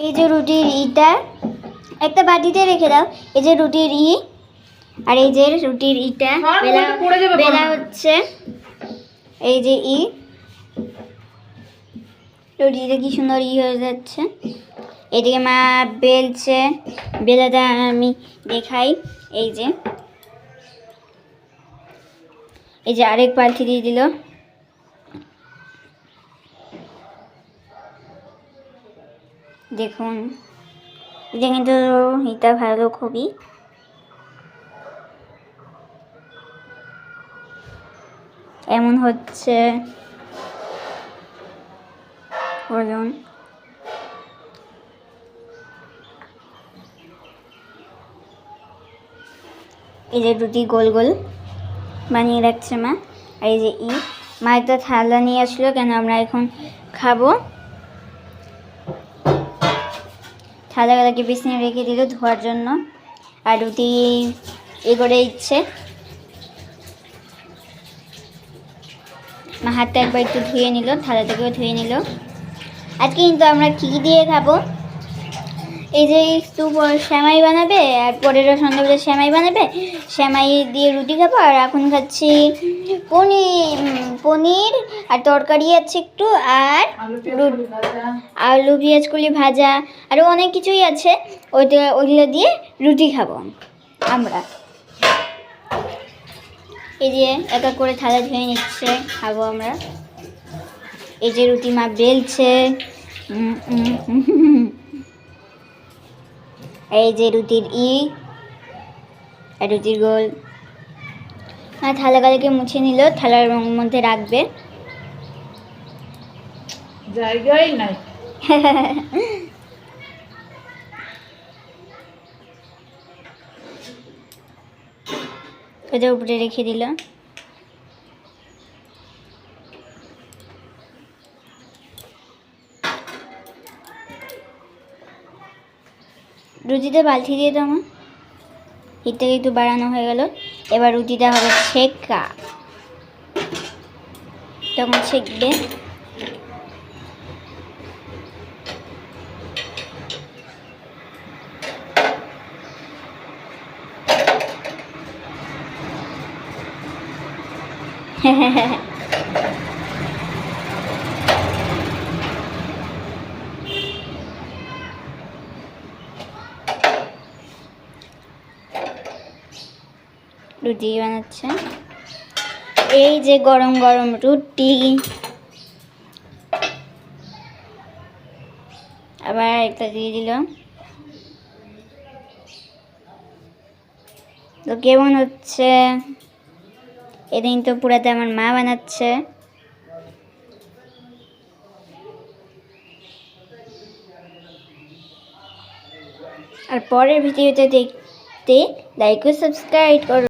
এই যে রুটির ইটা একটা বাটিতে রেখে দাও। এই যে রুটির আর এই যে রুটির ইটা বেলা হচ্ছে। এই যে রুটিটা কি সুন্দর হয়ে যাচ্ছে। এদিকে মা বেলছে, বেলাটা আমি দেখাই। এই যে আরেক পাল্টি দিয়ে দিল। দেখুন এটা কিন্তু এটা ভালো খুবই। এমন হচ্ছে বলুন। এই যে রুটি গোল গোল বানিয়ে রাখছে মা। আর এই যে মা একটা থালা নিয়ে আসলো, কেন আমরা এখন খাবো। থালাগুলোকে বিছানায় রেখে দিল ধোয়ার জন্য। আর রুটি করে ইচ্ছে মা হাতটা একবার একটু ধুয়ে নিল, থালাটাকেও ধুয়ে নিল। আজকে কিন্তু আমরা কী দিয়ে খাবো, এই যে একটু সেমাই বানাবে আর পরেরও সন্ধ্যাবেলা সেমাই বানাবে, সেমাই দিয়ে রুটি খাবো। আর এখন খাচ্ছি পনির আর তরকারি আছে একটু, আর আলু পেঁয়াজ কলি ভাজা, আরও অনেক কিছুই আছে। ওইগুলো দিয়ে রুটি খাবো আমরা। এই যে এক এক করে থালা ধুয়ে নিচ্ছে, খাবো আমরা। এই যে রুটি মা বেলছে। এই যে রুটির আর রুটির গোল। আর থালাগুলোকে মুছে নিল, থালার মধ্যে রাখবে। জায়গাই নাই। ওটা উপরে রেখে দিল। রুটিতে বালতি দিয়ে দাও মা। হিটটাকে একটু বাড়ানো হয়ে গেল। এবার রুটিটা হবে ছেঁকা, তখন ছেঁকবে। রুটি বানাচ্ছে। এই যে গরম গরম রুটি। আবার একটা দিয়ে দিল। তো কেমন হচ্ছে? এদিন তো পুরাতে আমার মা বানাচ্ছে। আর পরের ভিডিওতে দেখতে লাইক ও সাবস্ক্রাইব করো।